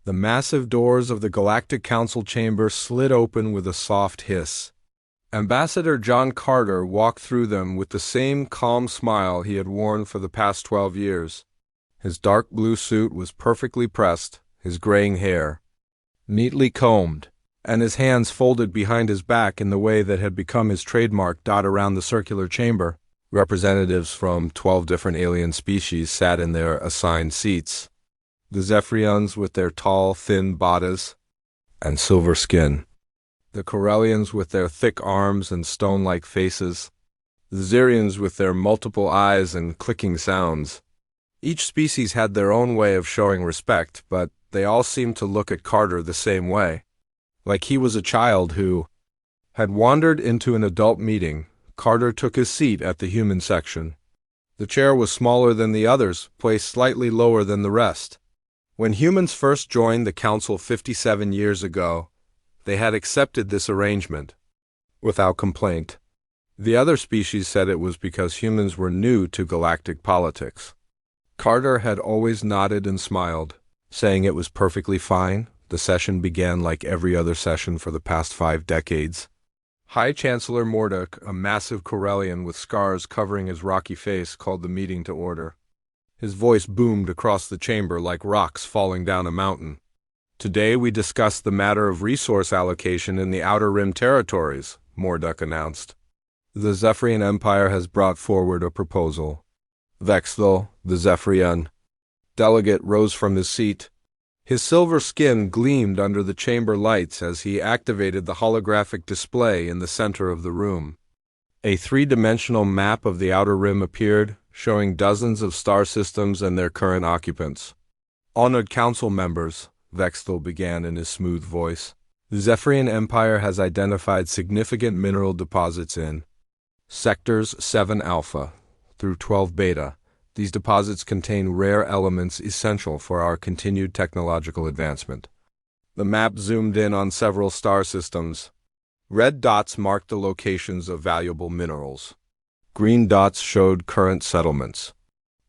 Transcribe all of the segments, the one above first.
The massive doors of the Galactic Council chamber slid open with a soft hiss. Ambassador John Carter walked through them with the same calm smile he had worn for the past 12 years. His dark blue suit was perfectly pressed, his graying hair neatly combed, and his hands folded behind his back in the way that had become his trademark. Around the circular chamber, representatives from 12 different alien species sat in their assigned seats. The Zephyrians with their tall, thin bodies and silver skin, the Corellians with their thick arms and stone-like faces, the Xerians with their multiple eyes and clicking sounds. Each species had their own way of showing respect, but they all seemed to look at Carter the same way, like he was a child who had wandered into an adult meeting. Carter took his seat at the human section. The chair was smaller than the others, placed slightly lower than the rest. When humans first joined the Council 57 years ago, they had accepted this arrangement without complaint. The other species said it was because humans were new to galactic politics. Carter had always nodded and smiled, saying it was perfectly fine. The session began like every other session for the past 5 decades. High Chancellor Morduk, a massive Corellian with scars covering his rocky face, called the meeting to order. His voice boomed across the chamber like rocks falling down a mountain. Today we discuss the matter of resource allocation in the Outer Rim territories, Morduk announced. The Zephyrian Empire has brought forward a proposal. Vexthal, the Zephyrian delegate, rose from his seat. His silver skin gleamed under the chamber lights as he activated the holographic display in the center of the room. A 3-dimensional map of the Outer Rim appeared, showing dozens of star systems and their current occupants. Honored council members, Vexthal began in his smooth voice, the Zephyrian Empire has identified significant mineral deposits in Sectors 7 Alpha through 12 Beta. These deposits contain rare elements essential for our continued technological advancement. The map zoomed in on several star systems. Red dots marked the locations of valuable minerals. Green dots showed current settlements.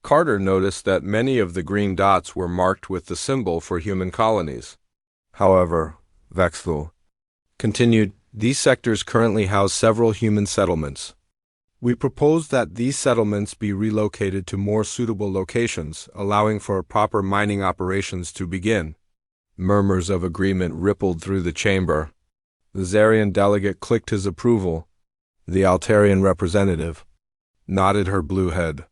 Carter noticed that many of the green dots were marked with the symbol for human colonies. However, Vexthal continued, these sectors currently house several human settlements. We propose that these settlements be relocated to more suitable locations, allowing for proper mining operations to begin. Murmurs of agreement rippled through the chamber. The Xerian delegate clicked his approval. The Altarian representative nodded her blue head.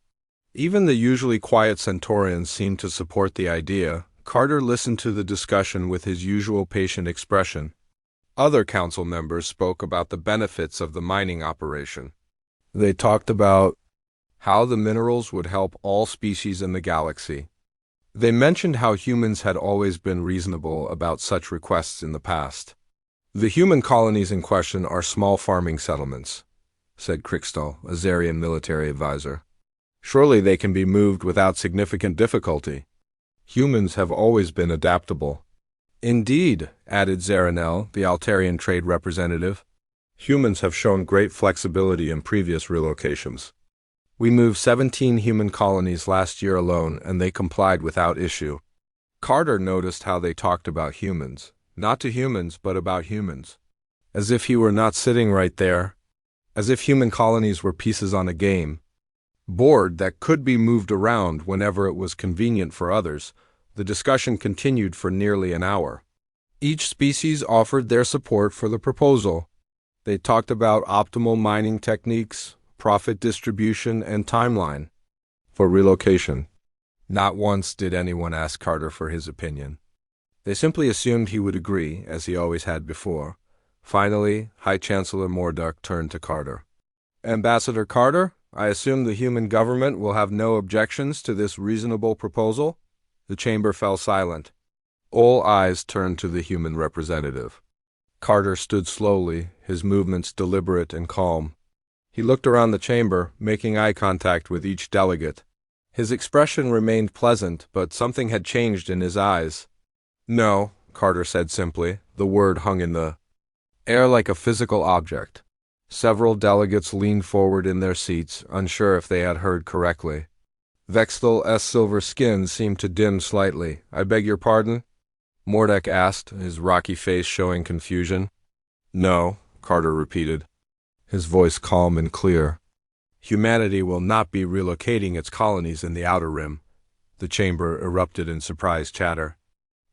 Even the usually quiet Centaurians seemed to support the idea. Carter listened to the discussion with his usual patient expression. Other council members spoke about the benefits of the mining operation. They talked about how the minerals would help all species in the galaxy. They mentioned how humans had always been reasonable about such requests in the past. The human colonies in question are small farming settlements, said Krixtal, a Xerian military advisor. Surely they can be moved without significant difficulty. Humans have always been adaptable. Indeed, added Zeranel, the Altarian trade representative. Humans have shown great flexibility in previous relocations. We moved 17 human colonies last year alone, and they complied without issue. Carter noticed how they talked about humans. Not to humans, but about humans. As if he were not sitting right there. As if human colonies were pieces on a game board that could be moved around whenever it was convenient for others. The discussion continued for nearly an hour. Each species offered their support for the proposal. They talked about optimal mining techniques, profit distribution, and timeline for relocation. Not once did anyone ask Carter for his opinion. They simply assumed he would agree, as he always had before. Finally, High Chancellor Morduk turned to Carter. Ambassador Carter, I assume the human government will have no objections to this reasonable proposal? The chamber fell silent. All eyes turned to the human representative. Carter stood slowly, his movements deliberate and calm. He looked around the chamber, making eye contact with each delegate. His expression remained pleasant, but something had changed in his eyes. No, Carter said simply. The word hung in the air like a physical object. Several delegates leaned forward in their seats, unsure if they had heard correctly. Vexthal's silver skin seemed to dim slightly. I beg your pardon? Mordek asked, his rocky face showing confusion. No, Carter repeated, his voice calm and clear. Humanity will not be relocating its colonies in the Outer Rim. The chamber erupted in surprised chatter.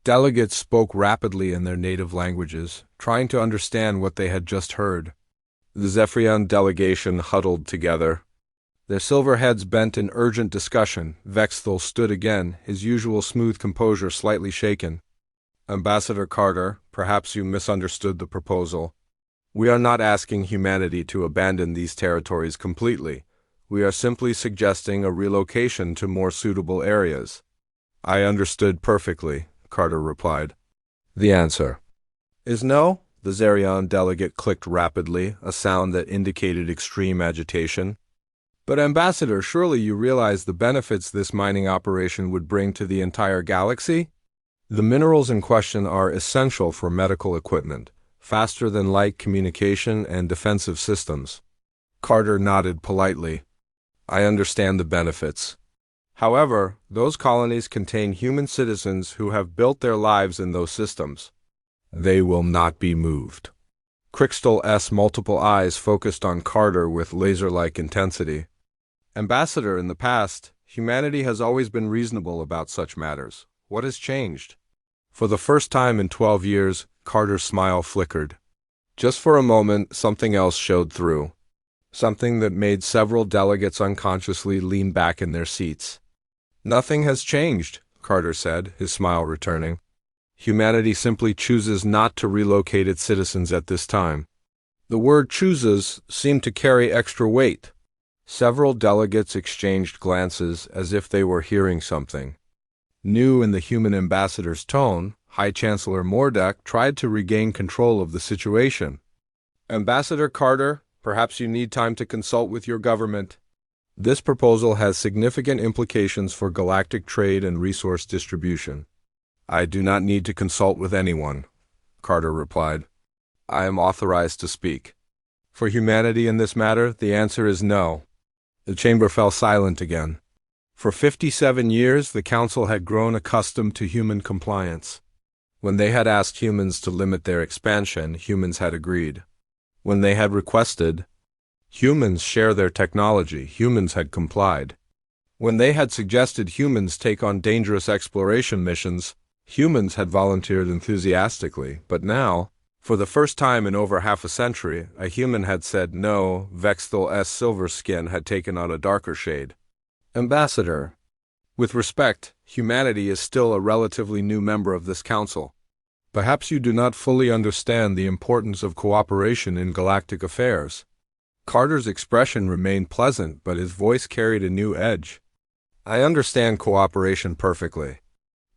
Delegates spoke rapidly in their native languages, trying to understand what they had just heard. The Zephyrian delegation huddled together. Their silver heads bent in urgent discussion. Vexthal stood again, his usual smooth composure slightly shaken. Ambassador Carter, perhaps you misunderstood the proposal. We are not asking humanity to abandon these territories completely. We are simply suggesting a relocation to more suitable areas. I understood perfectly, Carter replied. The answer is no, the Zerion delegate clicked rapidly, a sound that indicated extreme agitation. But Ambassador, surely you realize the benefits this mining operation would bring to the entire galaxy? The minerals in question are essential for medical equipment, faster-than-light communication and defensive systems. Carter nodded politely. I understand the benefits. However, those colonies contain human citizens who have built their lives in those systems. They will not be moved. Crystal's multiple eyes focused on Carter with laser-like intensity. Ambassador, in the past, humanity has always been reasonable about such matters. What has changed? For the first time in 12 years, Carter's smile flickered. Just for a moment, something else showed through. Something that made several delegates unconsciously lean back in their seats. Nothing has changed, Carter said, his smile returning. Humanity simply chooses not to relocate its citizens at this time. The word chooses seemed to carry extra weight. Several delegates exchanged glances as if they were hearing something. New in the human ambassador's tone, High Chancellor Mordek tried to regain control of the situation. Ambassador Carter, perhaps you need time to consult with your government. This proposal has significant implications for galactic trade and resource distribution. I do not need to consult with anyone, Carter replied. I am authorized to speak. For humanity in this matter, the answer is no. The chamber fell silent again. For 57 years, the Council had grown accustomed to human compliance. When they had asked humans to limit their expansion, humans had agreed. When they had requested, humans share their technology, humans had complied. When they had suggested humans take on dangerous exploration missions, humans had volunteered enthusiastically. But now, for the first time in over half a century, a human had said no. Vexthal's silver skin had taken on a darker shade. Ambassador, with respect, humanity is still a relatively new member of this council. Perhaps you do not fully understand the importance of cooperation in galactic affairs. Carter's expression remained pleasant, but his voice carried a new edge. I understand cooperation perfectly.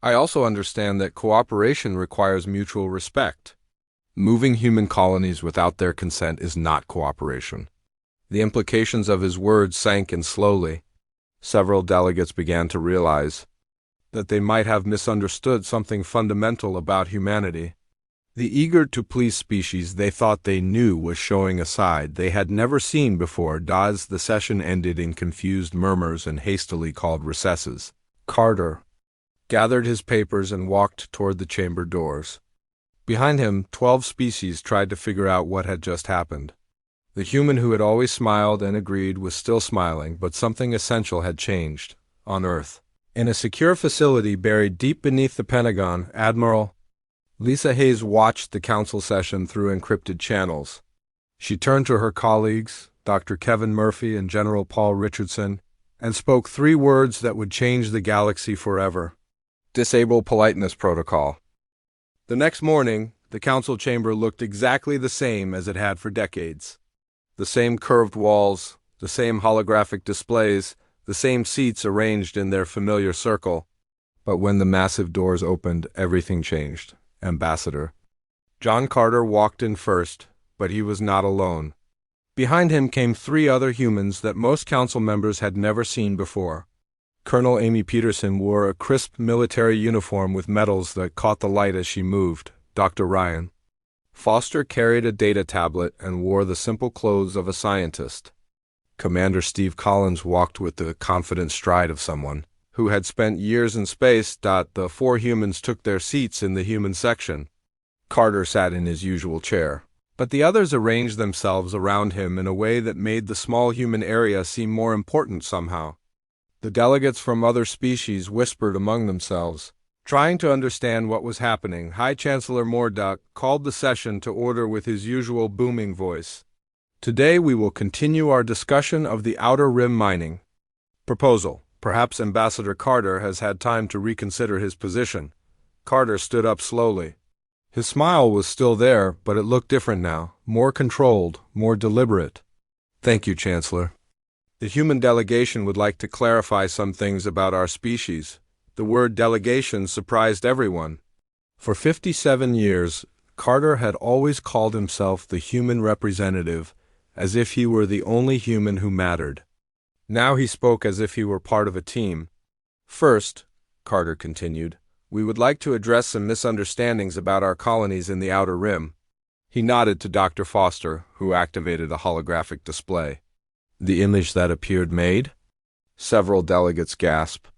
I also understand that cooperation requires mutual respect. Moving human colonies without their consent is not cooperation. The implications of his words sank in slowly. Several delegates began to realize that they might have misunderstood something fundamental about humanity. The eager-to-please species they thought they knew was showing a side they had never seen before. As the session ended in confused murmurs and hastily called recesses, Carter gathered his papers and walked toward the chamber doors. Behind him, 12 species tried to figure out what had just happened. The human who had always smiled and agreed was still smiling, but something essential had changed. On Earth, in a secure facility buried deep beneath the Pentagon, Admiral Lisa Hayes watched the council session through encrypted channels. She turned to her colleagues, Dr. Kevin Murphy and General Paul Richardson, and spoke 3 words that would change the galaxy forever. Disable Politeness Protocol. The next morning, the council chamber looked exactly the same as it had for decades. The same curved walls, the same holographic displays, the same seats arranged in their familiar circle. But when the massive doors opened, everything changed. Ambassador John Carter walked in first, but he was not alone. Behind him came 3 other humans that most council members had never seen before. Colonel Amy Peterson wore a crisp military uniform with medals that caught the light as she moved. Dr. Ryan Foster carried a data tablet and wore the simple clothes of a scientist. Commander Steve Collins walked with the confident stride of someone who had spent years in space. The 4 humans took their seats in the human section. Carter sat in his usual chair, but the others arranged themselves around him in a way that made the small human area seem more important somehow. The delegates from other species whispered among themselves, trying to understand what was happening. High Chancellor Morduck called the session to order with his usual booming voice. Today we will continue our discussion of the Outer Rim mining proposal. Perhaps Ambassador Carter has had time to reconsider his position. Carter stood up slowly. His smile was still there, but it looked different now, more controlled, more deliberate. Thank you, Chancellor. The human delegation would like to clarify some things about our species. The word delegation surprised everyone. For 57 years, Carter had always called himself the human representative, as if he were the only human who mattered. Now he spoke as if he were part of a team. First, Carter continued, we would like to address some misunderstandings about our colonies in the Outer Rim. He nodded to Dr. Foster, who activated a holographic display. The image that appeared made? Several delegates gasped.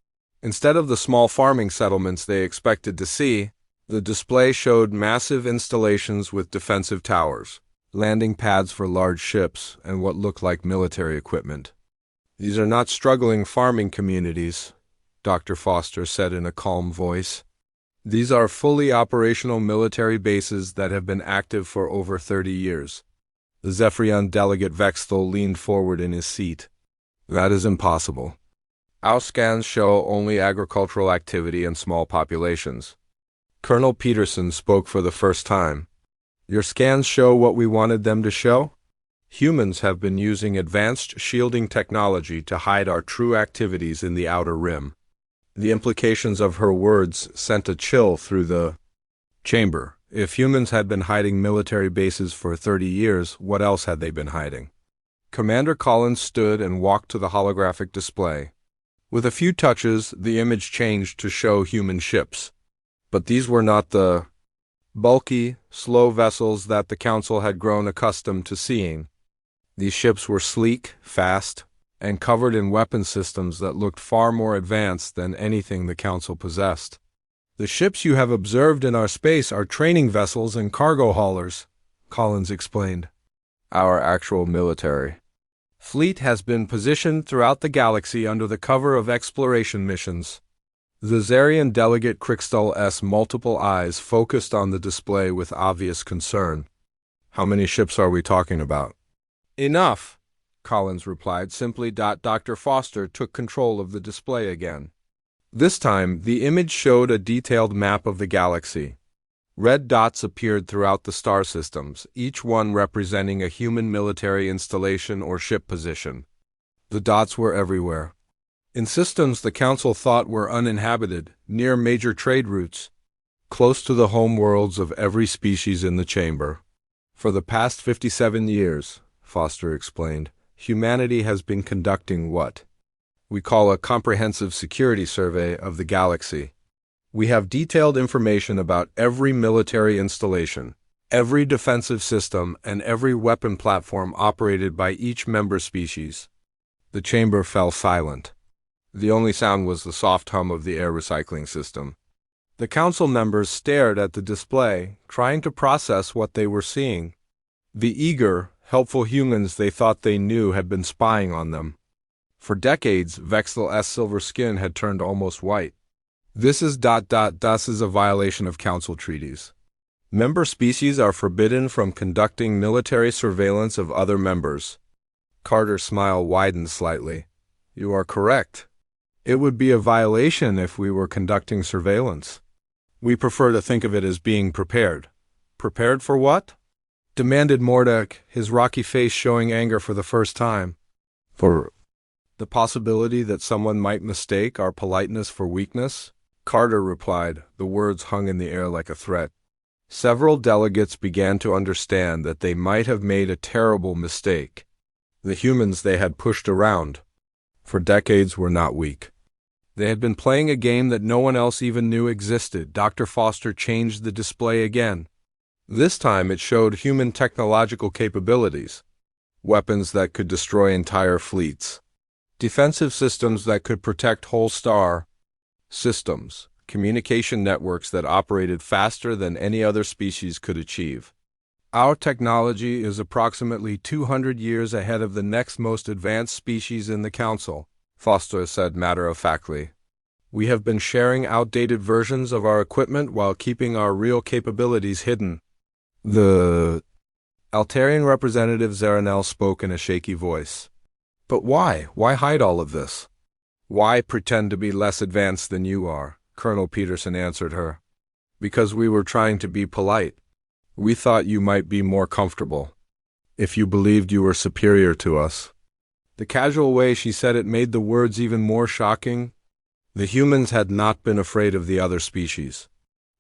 Instead of the small farming settlements they expected to see, the display showed massive installations with defensive towers, landing pads for large ships, and what looked like military equipment. These are not struggling farming communities, Dr. Foster said in a calm voice. These are fully operational military bases that have been active for over 30 years. The Zephyrian delegate Vexthal leaned forward in his seat. That is impossible. Our scans show only agricultural activity and small populations. Colonel Peterson spoke for the first time. Your scans show what we wanted them to show? Humans have been using advanced shielding technology to hide our true activities in the Outer Rim. The implications of her words sent a chill through the chamber. If humans had been hiding military bases for 30 years, what else had they been hiding? Commander Collins stood and walked to the holographic display. With a few touches, the image changed to show human ships. But these were not the bulky, slow vessels that the Council had grown accustomed to seeing. These ships were sleek, fast, and covered in weapon systems that looked far more advanced than anything the Council possessed. The ships you have observed in our space are training vessels and cargo haulers, Collins explained. Our actual military fleet has been positioned throughout the galaxy under the cover of exploration missions. The Zarian delegate Crixtul's multiple eyes focused on the display with obvious concern. How many ships are we talking about? Enough, Collins replied simply. Dr. Foster took control of the display again. This time, the image showed a detailed map of the galaxy. Red dots appeared throughout the star systems, each one representing a human military installation or ship position. The dots were everywhere. In systems the Council thought were uninhabited, near major trade routes, close to the home worlds of every species in the chamber. For the past 57 years, Foster explained, humanity has been conducting what we call a comprehensive security survey of the galaxy. We have detailed information about every military installation, every defensive system, and every weapon platform operated by each member species. The chamber fell silent. The only sound was the soft hum of the air recycling system. The Council members stared at the display, trying to process what they were seeing. The eager, helpful humans they thought they knew had been spying on them. For decades, Vexthal's silver skin had turned almost white. This is a violation of Council treaties. Member species are forbidden from conducting military surveillance of other members. Carter's smile widened slightly. You are correct. It would be a violation if we were conducting surveillance. We prefer to think of it as being prepared. Prepared for what? Demanded Morduck, his rocky face showing anger for the first time. For the possibility that someone might mistake our politeness for weakness? Carter replied, the words hung in the air like a threat. Several delegates began to understand that they might have made a terrible mistake. The humans they had pushed around for decades were not weak. They had been playing a game that no one else even knew existed. Dr. Foster changed the display again. This time it showed human technological capabilities, weapons that could destroy entire fleets, defensive systems that could protect whole star, systems, communication networks that operated faster than any other species could achieve. Our technology is approximately 200 years ahead of the next most advanced species in the Council, Foster said matter-of-factly. We have been sharing outdated versions of our equipment while keeping our real capabilities hidden. The Altarian representative Zaranel spoke in a shaky voice. But why? Why hide all of this? Why pretend to be less advanced than you are? Colonel Peterson answered her. Because we were trying to be polite. We thought you might be more comfortable. If you believed you were superior to us. The casual way she said it made the words even more shocking. The humans had not been afraid of the other species.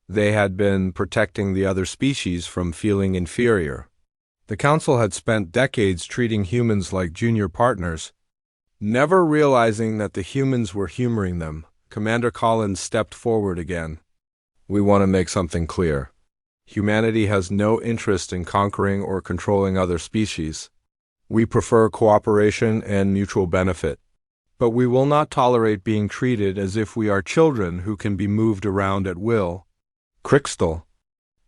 They had been protecting the other species from feeling inferior. The Council had spent decades treating humans like junior partners. Never realizing that the humans were humoring them, Commander Collins stepped forward again. We want to make something clear. Humanity has no interest in conquering or controlling other species. We prefer cooperation and mutual benefit. But we will not tolerate being treated as if we are children who can be moved around at will. Crystal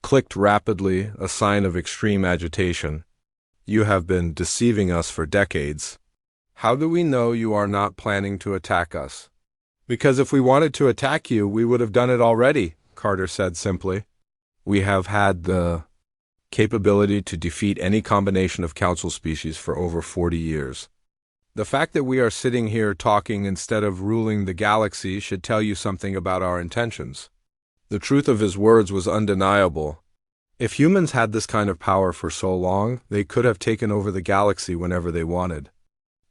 clicked rapidly, a sign of extreme agitation. You have been deceiving us for decades. How do we know you are not planning to attack us? Because if we wanted to attack you, we would have done it already, Carter said simply. We have had the capability to defeat any combination of Council species for over 40 years. The fact that we are sitting here talking instead of ruling the galaxy should tell you something about our intentions. The truth of his words was undeniable. If humans had this kind of power for so long, they could have taken over the galaxy whenever they wanted.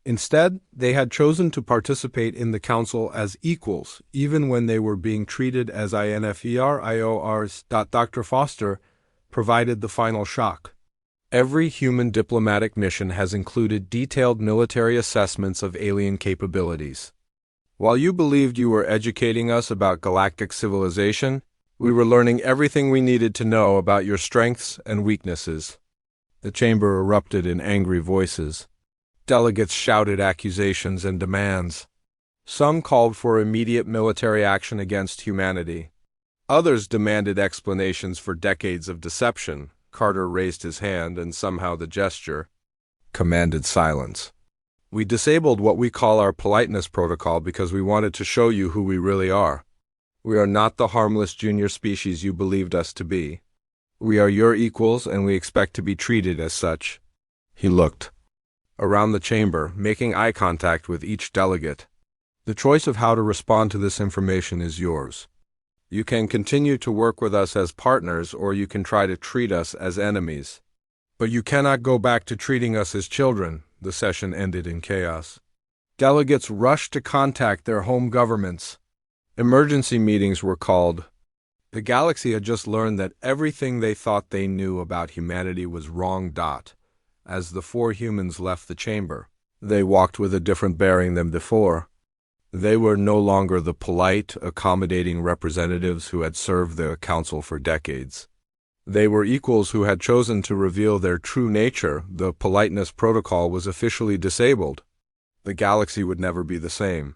Instead, they had chosen to participate in the Council as equals, even when they were being treated as INFERIORs. Dr. Foster provided the final shock. Every human diplomatic mission has included detailed military assessments of alien capabilities. While you believed you were educating us about galactic civilization, we were learning everything we needed to know about your strengths and weaknesses. The chamber erupted in angry voices. Delegates shouted accusations and demands. Some called for immediate military action against humanity. Others demanded explanations for decades of deception. Carter raised his hand, and somehow the gesture commanded silence. We disabled what we call our politeness protocol because we wanted to show you who we really are. We are not the harmless junior species you believed us to be. We are your equals, and we expect to be treated as such. He looked around the chamber, making eye contact with each delegate. The choice of how to respond to this information is yours. You can continue to work with us as partners, or you can try to treat us as enemies. But you cannot go back to treating us as children. The session ended in chaos. Delegates rushed to contact their home governments. Emergency meetings were called. The galaxy had just learned that everything they thought they knew about humanity was wrong. As the four humans left the chamber, they walked with a different bearing than before. They were no longer the polite, accommodating representatives who had served the Council for decades. They were equals who had chosen to reveal their true nature. The politeness protocol was officially disabled. The galaxy would never be the same.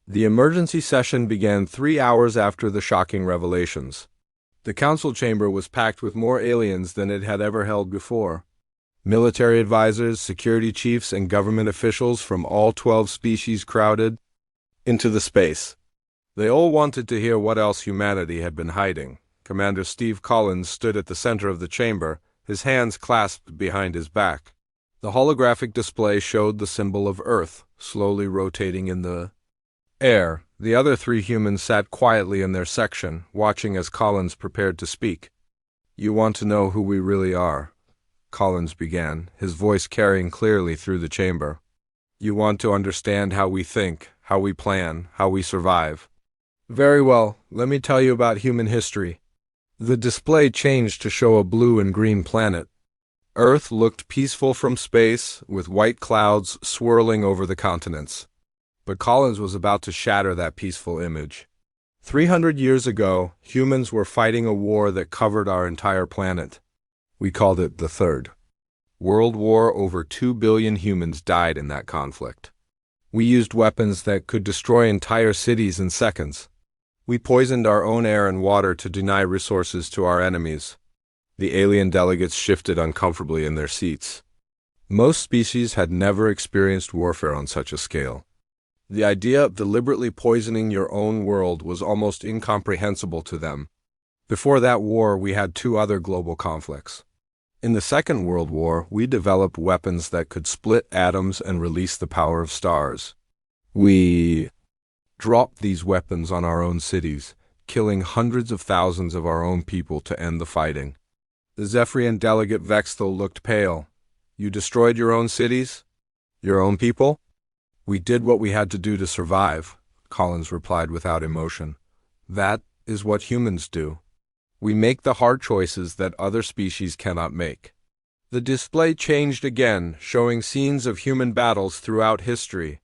The emergency session began 3 hours after the shocking revelations. The Council chamber was packed with more aliens than it had ever held before. Military advisors, security chiefs, and government officials from all 12 species crowded into the space. They all wanted to hear what else humanity had been hiding. Commander Steve Collins stood at the center of the chamber, his hands clasped behind his back. The holographic display showed the symbol of Earth, slowly rotating in the air. The other 3 humans sat quietly in their section, watching as Collins prepared to speak. You want to know who we really are, Collins began, his voice carrying clearly through the chamber. You want to understand how we think, how we plan, how we survive. Very well, let me tell you about human history. The display changed to show a blue and green planet. Earth looked peaceful from space, with white clouds swirling over the continents. But Collins was about to shatter that peaceful image. 300 years ago, humans were fighting a war that covered our entire planet. We called it the Third World War. Over 2 billion humans died in that conflict. We used weapons that could destroy entire cities in seconds. We poisoned our own air and water to deny resources to our enemies. The alien delegates shifted uncomfortably in their seats. Most species had never experienced warfare on such a scale. The idea of deliberately poisoning your own world was almost incomprehensible to them. Before that war, we had two other global conflicts. In the Second World War, we developed weapons that could split atoms and release the power of stars. We dropped these weapons on our own cities, killing hundreds of thousands of our own people to end the fighting. The Zephyrian delegate Vexthel looked pale. You destroyed your own cities? Your own people? We did what we had to do to survive, Collins replied without emotion. That is what humans do. We make the hard choices that other species cannot make. The display changed again, showing scenes of human battles throughout history.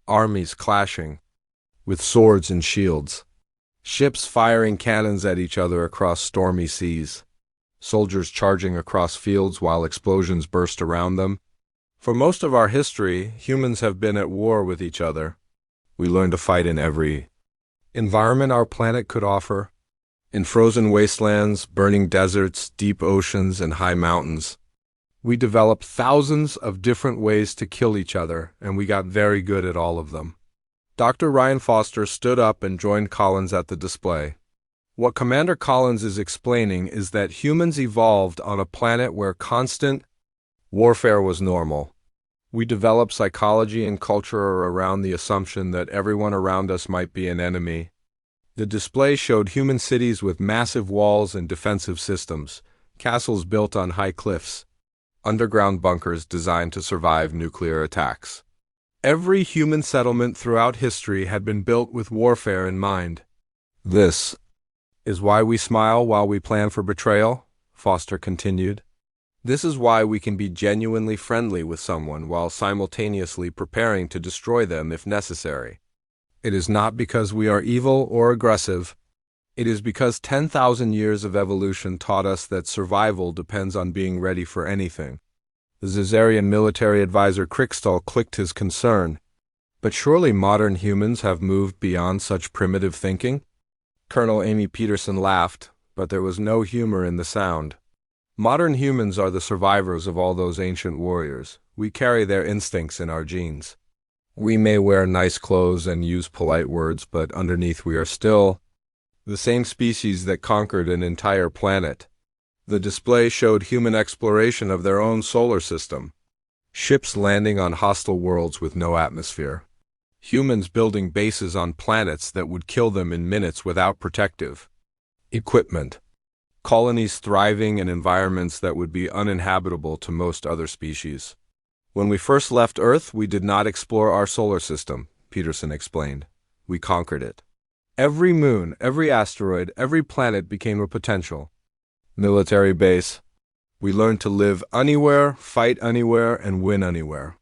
Armies clashing, with swords and shields. Ships firing cannons at each other across stormy seas. Soldiers charging across fields while explosions burst around them. For most of our history, humans have been at war with each other. We learned to fight in every environment our planet could offer. In frozen wastelands, burning deserts, deep oceans, and high mountains. We developed thousands of different ways to kill each other, and we got very good at all of them. Dr. Ryan Foster stood up and joined Collins at the display. What Commander Collins is explaining is that humans evolved on a planet where constant warfare was normal. We developed psychology and culture around the assumption that everyone around us might be an enemy. The display showed human cities with massive walls and defensive systems, castles built on high cliffs, underground bunkers designed to survive nuclear attacks. Every human settlement throughout history had been built with warfare in mind. This is why we smile while we plan for betrayal, Foster continued. This is why we can be genuinely friendly with someone while simultaneously preparing to destroy them if necessary. It is not because we are evil or aggressive. It is because 10,000 years of evolution taught us that survival depends on being ready for anything. The Zizarian military advisor Crickstall clicked his concern. But surely modern humans have moved beyond such primitive thinking? Colonel Amy Peterson laughed, but there was no humor in the sound. Modern humans are the survivors of all those ancient warriors. We carry their instincts in our genes. We may wear nice clothes and use polite words, but underneath we are still the same species that conquered an entire planet. The display showed human exploration of their own solar system. Ships landing on hostile worlds with no atmosphere. Humans building bases on planets that would kill them in minutes without protective equipment. Colonies thriving in environments that would be uninhabitable to most other species. When we first left Earth, we did not explore our solar system, Peterson explained. We conquered it. Every moon, every asteroid, every planet became a potential military base. We learned to live anywhere, fight anywhere, and win anywhere.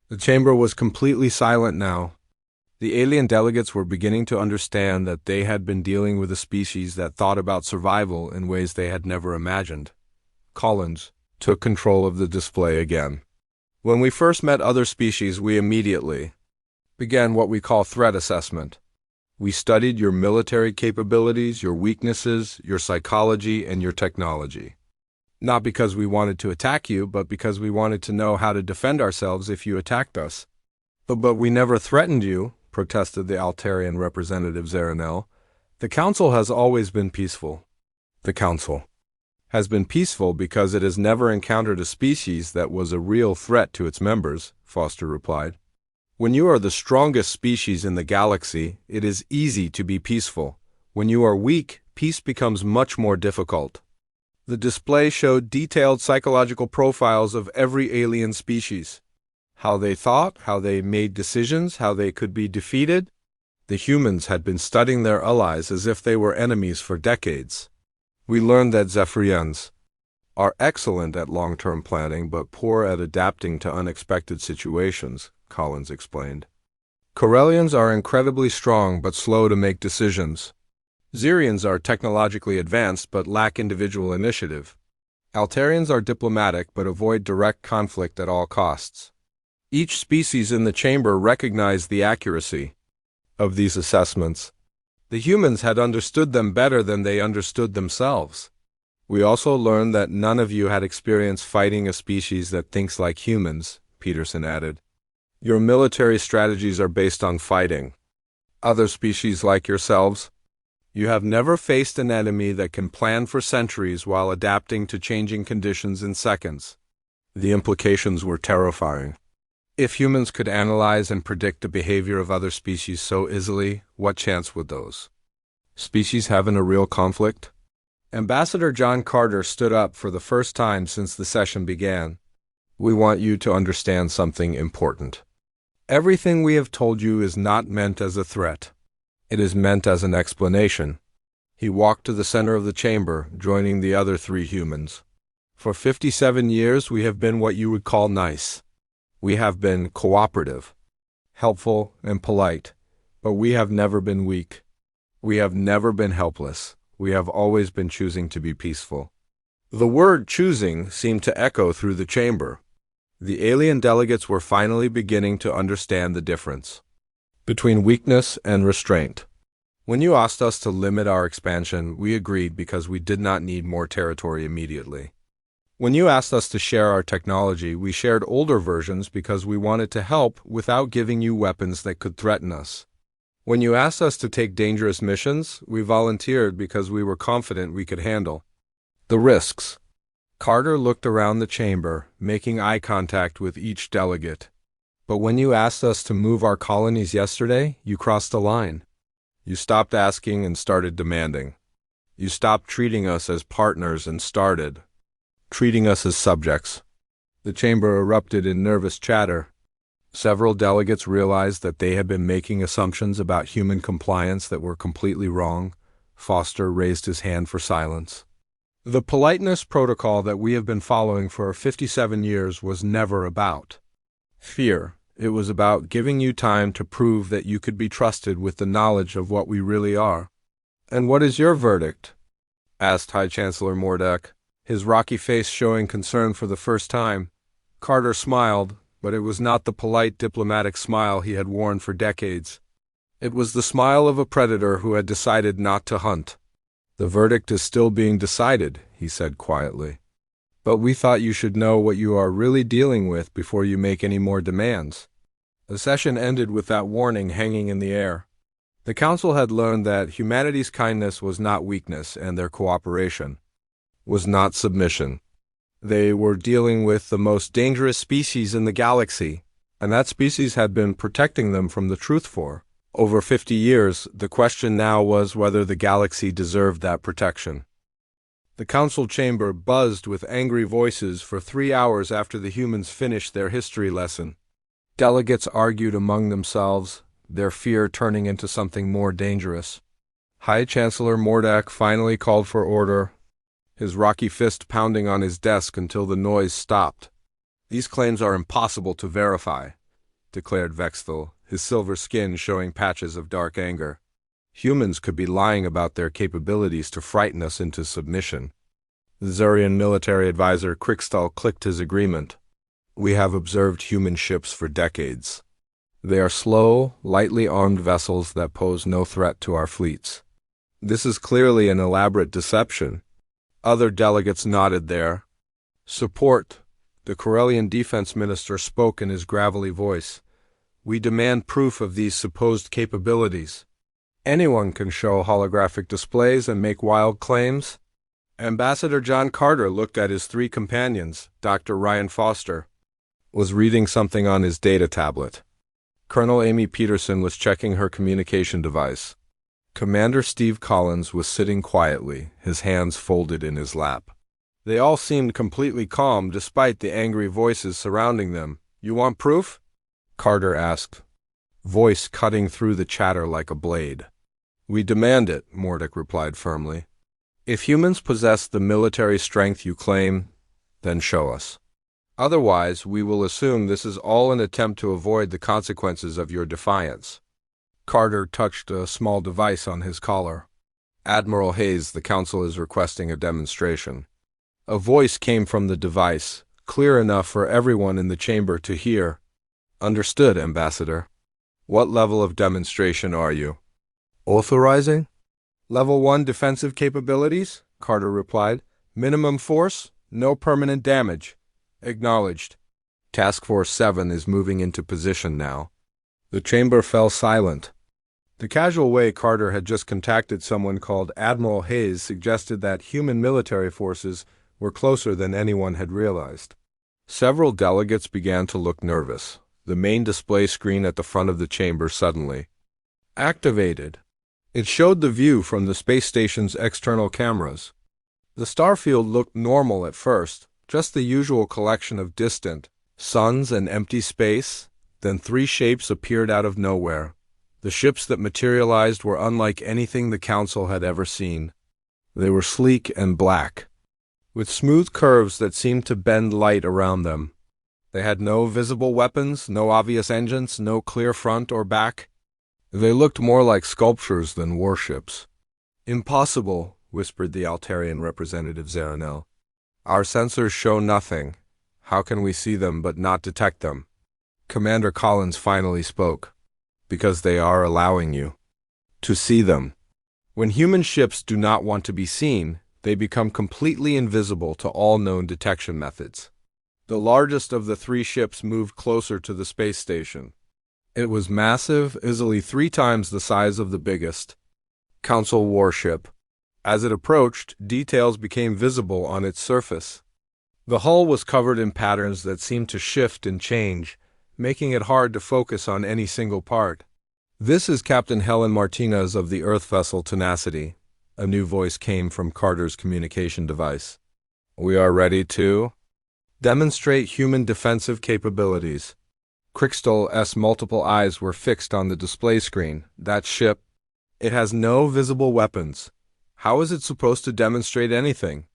The chamber was completely silent now. The alien delegates were beginning to understand that they had been dealing with a species that thought about survival in ways they had never imagined. Collins took control of the display again. When we first met other species, we immediately began what we call threat assessment. We studied your military capabilities, your weaknesses, your psychology, and your technology. Not because we wanted to attack you, but because we wanted to know how to defend ourselves if you attacked us. But we never threatened you, protested the Altarian representative Zaranel. The Council has always been peaceful. The Council has been peaceful because it has never encountered a species that was a real threat to its members, Foster replied. When you are the strongest species in the galaxy, it is easy to be peaceful. When you are weak, peace becomes much more difficult. The display showed detailed psychological profiles of every alien species. How they thought, how they made decisions, how they could be defeated. The humans had been studying their allies as if they were enemies for decades. We learned that Zephyrians are excellent at long-term planning but poor at adapting to unexpected situations, Collins explained. Corellians are incredibly strong but slow to make decisions. Xerians are technologically advanced but lack individual initiative. Altarians are diplomatic but avoid direct conflict at all costs. Each species in the chamber recognized the accuracy of these assessments. The humans had understood them better than they understood themselves. We also learned that none of you had experienced fighting a species that thinks like humans, Peterson added. Your military strategies are based on fighting other species like yourselves. You have never faced an enemy that can plan for centuries while adapting to changing conditions in seconds. The implications were terrifying. If humans could analyze and predict the behavior of other species so easily, what chance would those species have in a real conflict? Ambassador John Carter stood up for the first time since the session began. We want you to understand something important. Everything we have told you is not meant as a threat. It is meant as an explanation. He walked to the center of the chamber, joining the other 3 humans. For 57 years, we have been what you would call nice. We have been cooperative, helpful, and polite, but we have never been weak. We have never been helpless. We have always been choosing to be peaceful. The word choosing seemed to echo through the chamber. The alien delegates were finally beginning to understand the difference between weakness and restraint. When you asked us to limit our expansion, we agreed because we did not need more territory immediately. When you asked us to share our technology, we shared older versions because we wanted to help without giving you weapons that could threaten us. When you asked us to take dangerous missions, we volunteered because we were confident we could handle the risks. Carter looked around the chamber, making eye contact with each delegate. But when you asked us to move our colonies yesterday, you crossed the line. You stopped asking and started demanding. You stopped treating us as partners and started treating us as subjects. The chamber erupted in nervous chatter. Several delegates realized that they had been making assumptions about human compliance that were completely wrong. Foster raised his hand for silence. The politeness protocol that we have been following for 57 years was never about fear. It was about giving you time to prove that you could be trusted with the knowledge of what we really are. And what is your verdict? Asked High Chancellor Mordek, his rocky face showing concern for the first time. Carter smiled, but it was not the polite diplomatic smile he had worn for decades. It was the smile of a predator who had decided not to hunt. The verdict is still being decided, he said quietly. But we thought you should know what you are really dealing with before you make any more demands. The session ended with that warning hanging in the air. The Council had learned that humanity's kindness was not weakness and their cooperation was not submission. They were dealing with the most dangerous species in the galaxy, and that species had been protecting them from the truth for over 50 years. The question now was whether the galaxy deserved that protection. The council chamber buzzed with angry voices for 3 hours after the humans finished their history lesson. Delegates argued among themselves, their fear turning into something more dangerous. High Chancellor Mordek finally called for order, his rocky fist pounding on his desk until the noise stopped. These claims are impossible to verify, declared Vexthal, his silver skin showing patches of dark anger. Humans could be lying about their capabilities to frighten us into submission. The Zurian military advisor Krikstal clicked his agreement. We have observed human ships for decades. They are slow, lightly armed vessels that pose no threat to our fleets. This is clearly an elaborate deception. Other delegates nodded their support. The Corellian defense minister spoke in his gravelly voice. We demand proof of these supposed capabilities. Anyone can show holographic displays and make wild claims. Ambassador John Carter looked at his 3 companions. Dr. Ryan Foster was reading something on his data tablet. Colonel Amy Peterson was checking her communication device. Commander Steve Collins was sitting quietly, his hands folded in his lap. They all seemed completely calm despite the angry voices surrounding them. You want proof? Carter asked, voice cutting through the chatter like a blade. We demand it, Mordek replied firmly. If humans possess the military strength you claim, then show us. Otherwise, we will assume this is all an attempt to avoid the consequences of your defiance. Carter touched a small device on his collar. Admiral Hayes, the Council is requesting a demonstration. A voice came from the device, clear enough for everyone in the chamber to hear. Understood, Ambassador. What level of demonstration are you? Authorizing? Level 1 defensive capabilities, Carter replied. Minimum force, no permanent damage. Acknowledged. Task Force 7 is moving into position now. The chamber fell silent. The casual way Carter had just contacted someone called Admiral Hayes suggested that human military forces were closer than anyone had realized. Several delegates began to look nervous. The main display screen at the front of the chamber suddenly activated. It showed the view from the space station's external cameras. The starfield looked normal at first, just the usual collection of distant suns and empty space. Then three shapes appeared out of nowhere. The ships that materialized were unlike anything the Council had ever seen. They were sleek and black, with smooth curves that seemed to bend light around them. They had no visible weapons, no obvious engines, no clear front or back. They looked more like sculptures than warships. "Impossible," whispered the Altarian representative Zaranel. "Our sensors show nothing. How can we see them but not detect them?" Commander Collins finally spoke. "Because they are allowing you to see them. When human ships do not want to be seen, they become completely invisible to all known detection methods." The largest of the three ships moved closer to the space station. It was massive, easily 3 times the size of the biggest Council warship. As it approached, details became visible on its surface. The hull was covered in patterns that seemed to shift and change, making it hard to focus on any single part. "This is Captain Helen Martinez of the Earth vessel Tenacity," a new voice came from Carter's communication device. "We are ready to demonstrate human defensive capabilities." Crystal's multiple eyes were fixed on the display screen. "That ship, it has no visible weapons. How is it supposed to demonstrate anything?"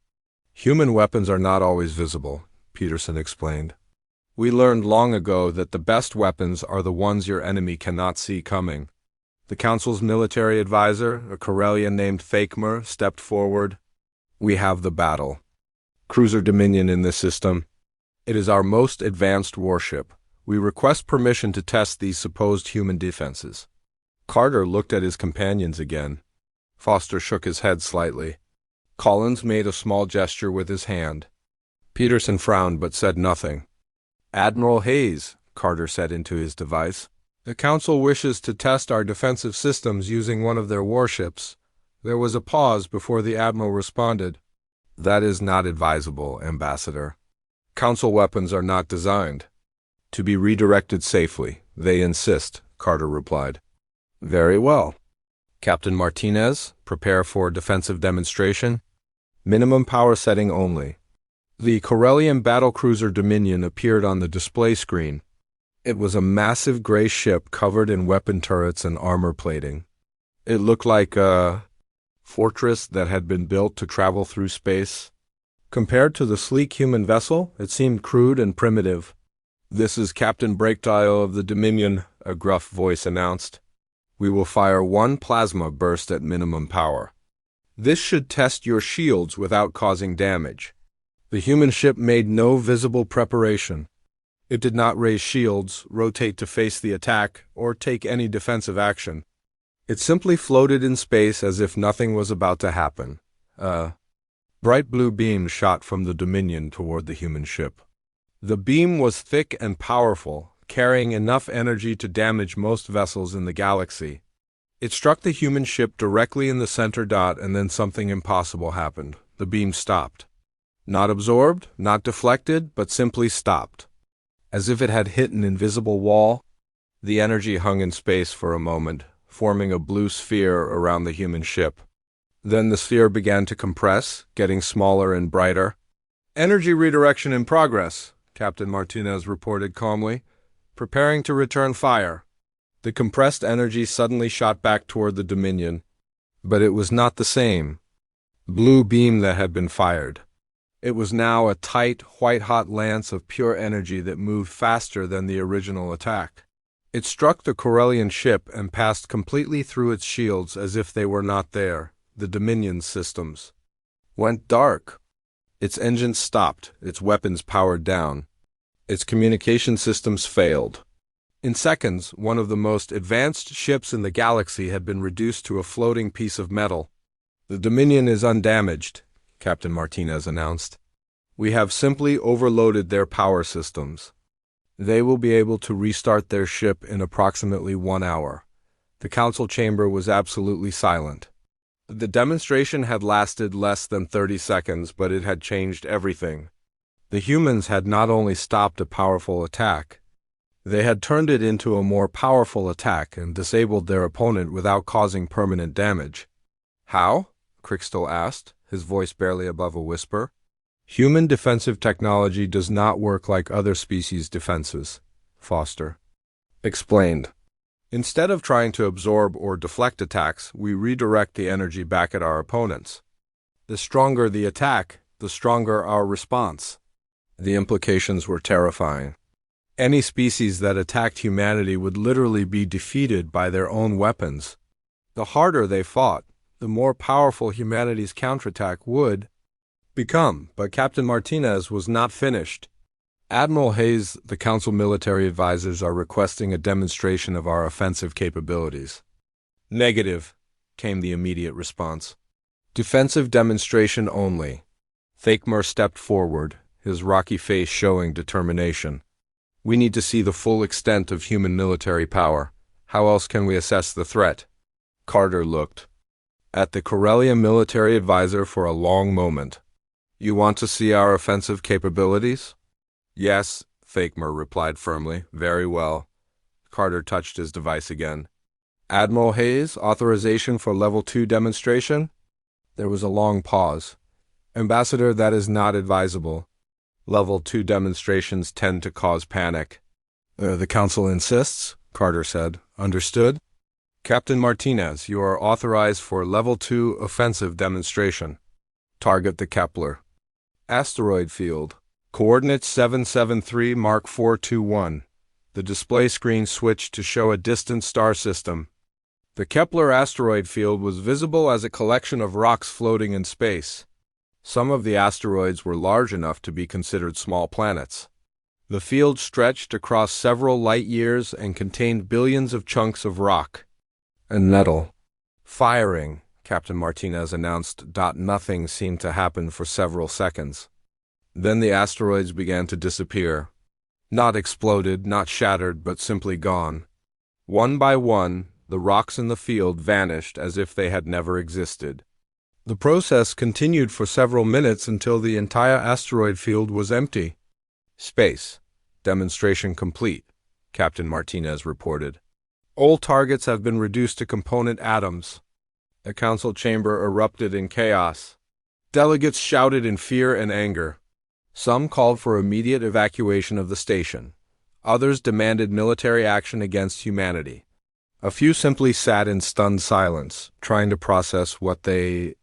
"Human weapons are not always visible," Peterson explained. "We learned long ago that the best weapons are the ones your enemy cannot see coming." The Council's military advisor, a Corellian named Fakemur, stepped forward. "We have the battle cruiser Dominion in this system. It is our most advanced warship. We request permission to test these supposed human defenses." Carter looked at his companions again. Foster shook his head slightly. Collins made a small gesture with his hand. Peterson frowned but said nothing. "Admiral Hayes," Carter said into his device, "the Council wishes to test our defensive systems using one of their warships." There was a pause before the Admiral responded. "That is not advisable, Ambassador. Council weapons are not designed to be redirected safely. They insist," Carter replied. "Very well. Captain Martinez, prepare for defensive demonstration. Minimum power setting only." The Corellian battlecruiser Dominion appeared on the display screen. It was a massive gray ship covered in weapon turrets and armor plating. It looked like a fortress that had been built to travel through space. Compared to the sleek human vessel, it seemed crude and primitive. "This is Captain Breakdial of the Dominion," a gruff voice announced. "We will fire 1 plasma burst at minimum power. This should test your shields without causing damage." The human ship made no visible preparation. It did not raise shields, rotate to face the attack, or take any defensive action. It simply floated in space as if nothing was about to happen. A bright blue beam shot from the Dominion toward the human ship. The beam was thick and powerful, carrying enough energy to damage most vessels in the galaxy. It struck the human ship directly in the center dot, and then something impossible happened. The beam stopped. Not absorbed, not deflected, but simply stopped. As if it had hit an invisible wall, the energy hung in space for a moment, forming a blue sphere around the human ship. Then the sphere began to compress, getting smaller and brighter. "Energy redirection in progress," Captain Martinez reported calmly. "Preparing to return fire." The compressed energy suddenly shot back toward the Dominion, but it was not the same blue beam that had been fired. It was now a tight, white-hot lance of pure energy that moved faster than the original attack. It struck the Corellian ship and passed completely through its shields as if they were not there. The Dominion's systems went dark. Its engines stopped, its weapons powered down. Its communication systems failed. In seconds, one of the most advanced ships in the galaxy had been reduced to a floating piece of metal. "The Dominion is undamaged," Captain Martinez announced. "We have simply overloaded their power systems. They will be able to restart their ship in approximately 1 hour." The council chamber was absolutely silent. The demonstration had lasted less than 30 seconds, but it had changed everything. The humans had not only stopped a powerful attack, they had turned it into a more powerful attack and disabled their opponent without causing permanent damage. "How?" Crixtal asked, his voice barely above a whisper. "Human defensive technology does not work like other species' defenses," Foster explained. "Instead of trying to absorb or deflect attacks, we redirect the energy back at our opponents. The stronger the attack, the stronger our response." The implications were terrifying. Any species that attacked humanity would literally be defeated by their own weapons. The harder they fought, the more powerful humanity's counterattack would become. But Captain Martinez was not finished. "Admiral Hayes, the Council military advisors are requesting a demonstration of our offensive capabilities." "Negative," came the immediate response. "Defensive demonstration only." Thakmer stepped forward, his rocky face showing determination. "We need to see the full extent of human military power. How else can we assess the threat?" Carter looked at the Corellia military advisor for a long moment. "You want to see our offensive capabilities?" "Yes," Thakmer replied firmly. "Very well." Carter touched his device again. "Admiral Hayes, authorization for Level 2 demonstration?" There was a long pause. "Ambassador, that is not advisable. Level 2 demonstrations tend to cause panic." The Council insists," Carter said. "Understood." "Captain Martinez, you are authorized for Level 2 offensive demonstration. Target the Kepler asteroid field. Coordinates 773 Mark 421. The display screen switched to show a distant star system. The Kepler asteroid field was visible as a collection of rocks floating in space. Some of the asteroids were large enough to be considered small planets. The field stretched across several light years and contained billions of chunks of rock and metal. "Firing," Captain Martinez announced. Nothing seemed to happen for several seconds. Then the asteroids began to disappear. Not exploded, not shattered, but simply gone. One by one, the rocks in the field vanished as if they had never existed. The process continued for several minutes until the entire asteroid field was empty. "Space. Demonstration complete," Captain Martinez reported. "All targets have been reduced to component atoms." The council chamber erupted in chaos. Delegates shouted in fear and anger. Some called for immediate evacuation of the station. Others demanded military action against humanity. A few simply sat in stunned silence, trying to process what they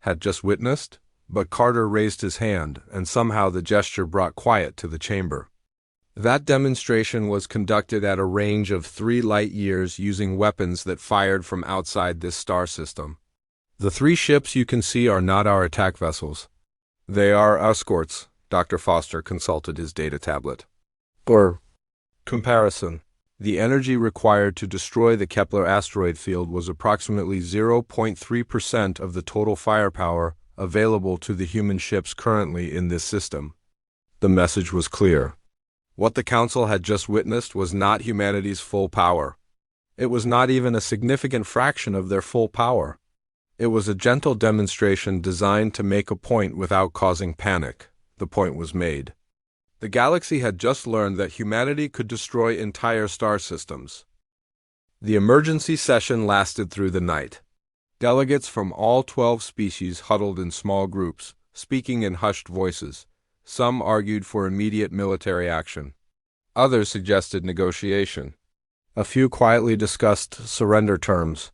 had just witnessed, but Carter raised his hand, and somehow the gesture brought quiet to the chamber. That demonstration was conducted at a range of 3 light years using weapons that fired from outside this star system. "The 3 ships you can see are not our attack vessels. They are escorts," Dr. Foster consulted his data tablet. For comparison, the energy required to destroy the Kepler asteroid field was approximately 0.3% of the total firepower available to the human ships currently in this system. The message was clear. What the Council had just witnessed was not humanity's full power. It was not even a significant fraction of their full power. It was a gentle demonstration designed to make a point without causing panic. The point was made. The galaxy had just learned that humanity could destroy entire star systems. The emergency session lasted through the night. Delegates from all 12 species huddled in small groups, speaking in hushed voices. Some argued for immediate military action. Others suggested negotiation. A few quietly discussed surrender terms.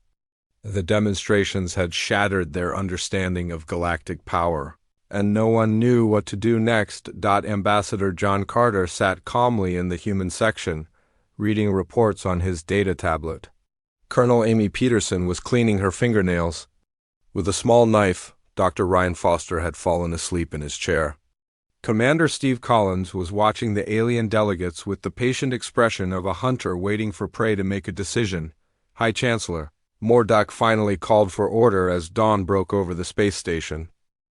The demonstrations had shattered their understanding of galactic power, and no one knew what to do next. Ambassador John Carter sat calmly in the human section, reading reports on his data tablet. Colonel Amy Peterson was cleaning her fingernails. With a small knife, Dr. Ryan Foster had fallen asleep in his chair. Commander Steve Collins was watching the alien delegates with the patient expression of a hunter waiting for prey to make a decision. High Chancellor, Mordok finally called for order as dawn broke over the space station.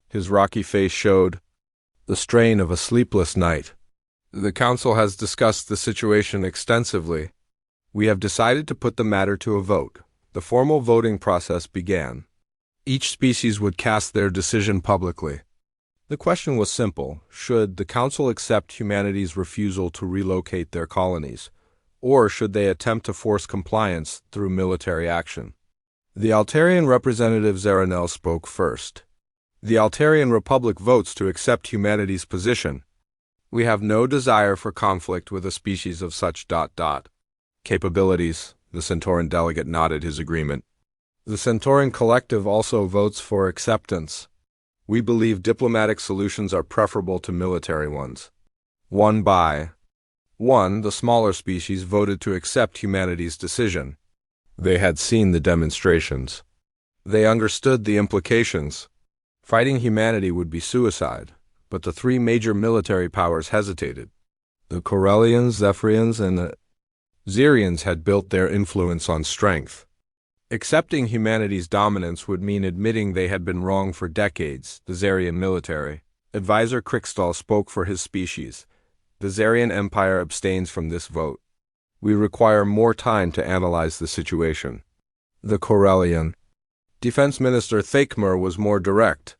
His rocky face showed the strain of a sleepless night. The Council has discussed the situation extensively. We have decided to put the matter to a vote. The formal voting process began. Each species would cast their decision publicly. The question was simple: should the Council accept humanity's refusal to relocate their colonies, or should they attempt to force compliance through military action? The Altarian representative Zaranel spoke first. The Altarian Republic votes to accept humanity's position. We have no desire for conflict with a species of such ... capabilities. The Centauran delegate nodded his agreement. The Centauran Collective also votes for acceptance. We believe diplomatic solutions are preferable to military ones. 1 by 1, the smaller species voted to accept humanity's decision. They had seen the demonstrations. They understood the implications. Fighting humanity would be suicide, but the three major military powers hesitated. The Corellians, Zephyrians, and the Xerians had built their influence on strength. Accepting humanity's dominance would mean admitting they had been wrong for decades. The Xerian military advisor Krikstal spoke for his species. The Xerian Empire abstains from this vote. We require more time to analyze the situation. The Corellian Defense Minister Thakmer was more direct.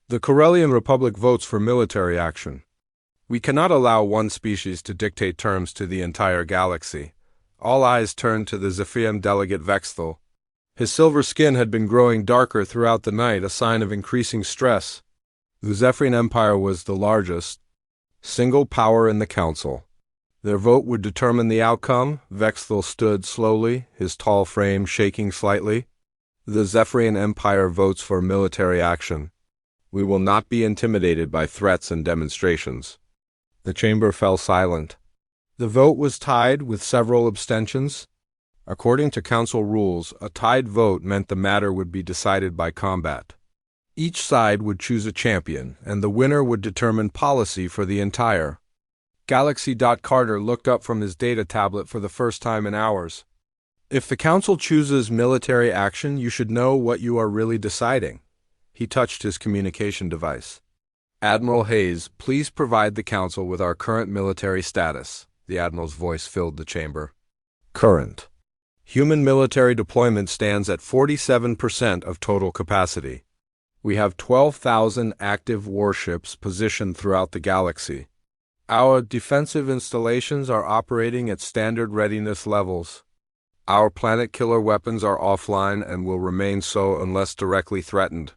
The Corellian Republic votes for military action. We cannot allow one species to dictate terms to the entire galaxy. All eyes turned to the Zephyrian delegate Vexthal. His silver skin had been growing darker throughout the night, a sign of increasing stress. The Zephyrian Empire was the largest single power in the Council. Their vote would determine the outcome. Vexthal stood slowly, his tall frame shaking slightly. The Zephyrian Empire votes for military action. We will not be intimidated by threats and demonstrations. The chamber fell silent. The vote was tied with several abstentions. According to Council rules, a tied vote meant the matter would be decided by combat. Each side would choose a champion, and the winner would determine policy for the entire galaxy. Carter looked up from his data tablet for the first time in hours. If the Council chooses military action, you should know what you are really deciding. He touched his communication device. Admiral Hayes, please provide the Council with our current military status. The Admiral's voice filled the chamber. Current. Human military deployment stands at 47% of total capacity. We have 12,000 active warships positioned throughout the galaxy. Our defensive installations are operating at standard readiness levels. Our planet killer weapons are offline and will remain so unless directly threatened.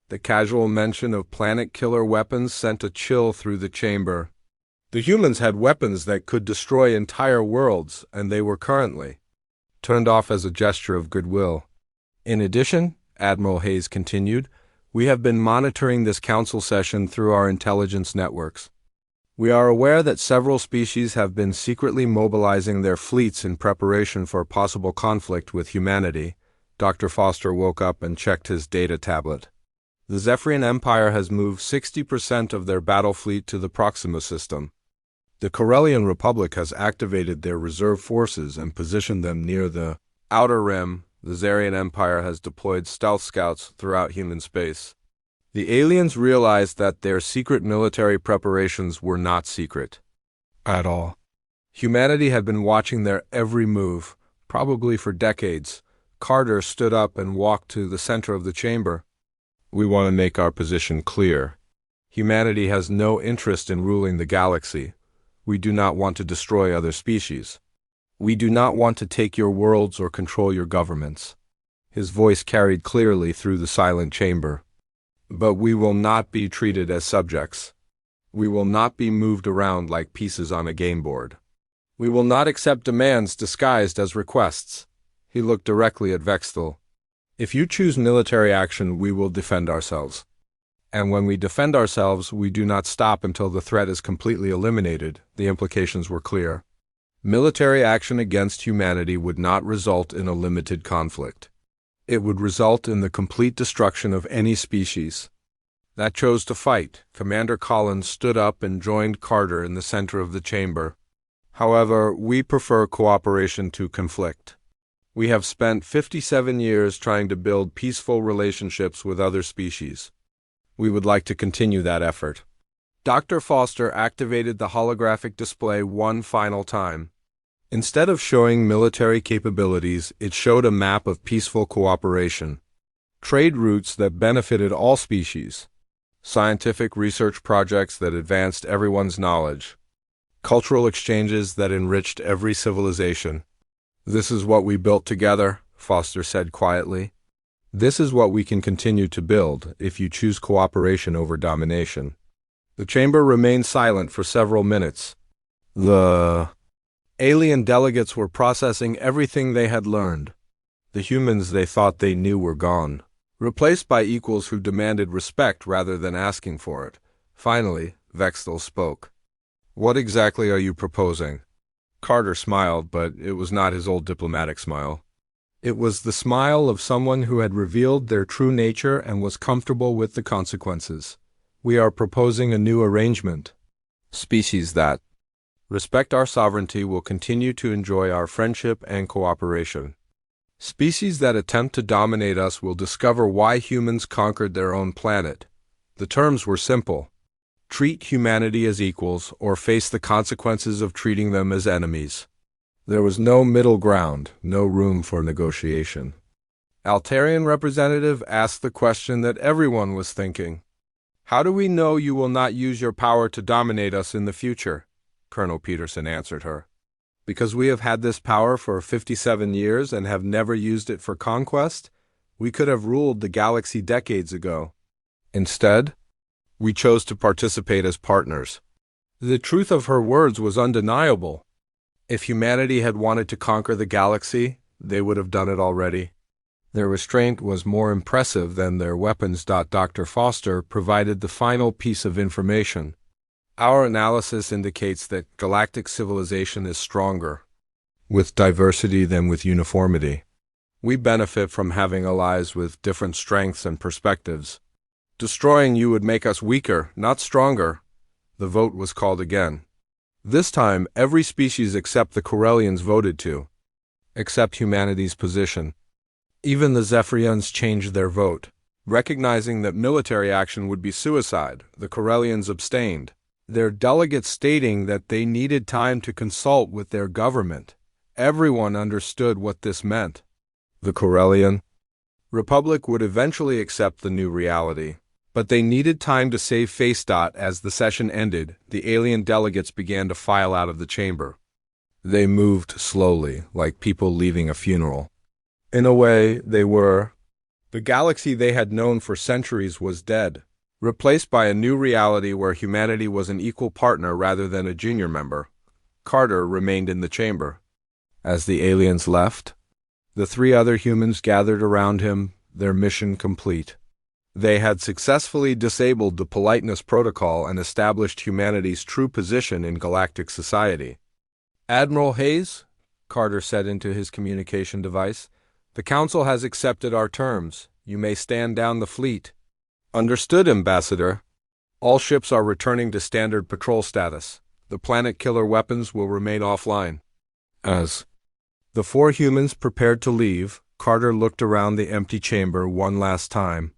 The casual mention of planet killer weapons sent a chill through the chamber. The humans had weapons that could destroy entire worlds, and they were currently turned off as a gesture of goodwill. In addition, Admiral Hayes continued, we have been monitoring this Council session through our intelligence networks. We are aware that several species have been secretly mobilizing their fleets in preparation for a possible conflict with humanity. Dr. Foster woke up and checked his data tablet. The Zephyrian Empire has moved 60% of their battle fleet to the Proxima system. The Corellian Republic has activated their reserve forces and positioned them near the Outer Rim. The Xerian Empire has deployed stealth scouts throughout human space. The aliens realized that their secret military preparations were not secret at all. Humanity had been watching their every move, probably for decades. Carter stood up and walked to the center of the chamber. We want to make our position clear. Humanity has no interest in ruling the galaxy. We do not want to destroy other species. We do not want to take your worlds or control your governments. His voice carried clearly through the silent chamber. But we will not be treated as subjects. We will not be moved around like pieces on a game board. We will not accept demands disguised as requests. He looked directly at Vexthal. If you choose military action, we will defend ourselves. And when we defend ourselves, we do not stop until the threat is completely eliminated. The implications were clear. Military action against humanity would not result in a limited conflict. It would result in the complete destruction of any species. that chose to fight. Commander Collins stood up and joined Carter in the center of the chamber. However, we prefer cooperation to conflict. We have spent 57 years trying to build peaceful relationships with other species. We would like to continue that effort. Dr. Foster activated the holographic display one final time. Instead of showing military capabilities, it showed a map of peaceful cooperation, trade routes that benefited all species, scientific research projects that advanced everyone's knowledge, cultural exchanges that enriched every civilization. "This is what we built together," Foster said quietly. "This is what we can continue to build if you choose cooperation over domination." The chamber remained silent for several minutes. The alien delegates were processing everything they had learned. The humans they thought they knew were gone, replaced by equals who demanded respect rather than asking for it. Finally, Vexthal spoke. "What exactly are you proposing?" Carter smiled, but it was not his old diplomatic smile. It was the smile of someone who had revealed their true nature and was comfortable with the consequences. "We are proposing a new arrangement. Species that respect our sovereignty will continue to enjoy our friendship and cooperation. Species that attempt to dominate us will discover why humans conquered their own planet." The terms were simple. Treat humanity as equals or face the consequences of treating them as enemies. There was no middle ground, no room for negotiation. Altarian representative asked the question that everyone was thinking. "How do we know you will not use your power to dominate us in the future?" Colonel Peterson answered her. "Because we have had this power for 57 years and have never used it for conquest? We could have ruled the galaxy decades ago. Instead, we chose to participate as partners." The truth of her words was undeniable. If humanity had wanted to conquer the galaxy, they would have done it already. Their restraint was more impressive than their weapons. Dr. Foster provided the final piece of information. "Our analysis indicates that galactic civilization is stronger with diversity than with uniformity. We benefit from having allies with different strengths and perspectives. Destroying you would make us weaker, not stronger." The vote was called again. This time, every species except the Corellians voted to accept humanity's position. Even the Zephyrians changed their vote. Recognizing that military action would be suicide, the Corellians abstained, their delegates stating that they needed time to consult with their government. Everyone understood what this meant. The Corellian Republic would eventually accept the new reality, but they needed time to save face. As the session ended, the alien delegates began to file out of the chamber. They moved slowly, like people leaving a funeral. In a way, they were. The galaxy they had known for centuries was dead, replaced by a new reality where humanity was an equal partner rather than a junior member. Carter remained in the chamber. As the aliens left, the three other humans gathered around him, their mission complete. They had successfully disabled the Politeness protocol and established humanity's true position in galactic society. "Admiral Hayes," Carter said into his communication device, "the Council has accepted our terms. You may stand down the fleet." "Understood, Ambassador. All ships are returning to standard patrol status. The planet killer weapons will remain offline." As the four humans prepared to leave, Carter looked around the empty chamber one last time.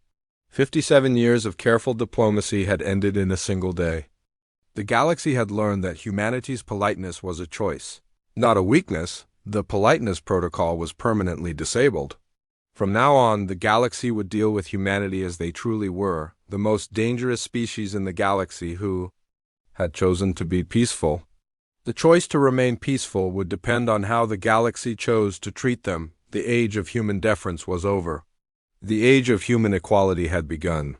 57 years of careful diplomacy had ended in a single day. The galaxy had learned that humanity's politeness was a choice, not a weakness. The Politeness protocol was permanently disabled. From now on, the galaxy would deal with humanity as they truly were, the most dangerous species in the galaxy who had chosen to be peaceful. The choice to remain peaceful would depend on how the galaxy chose to treat them. The age of human deference was over. The age of human equality had begun.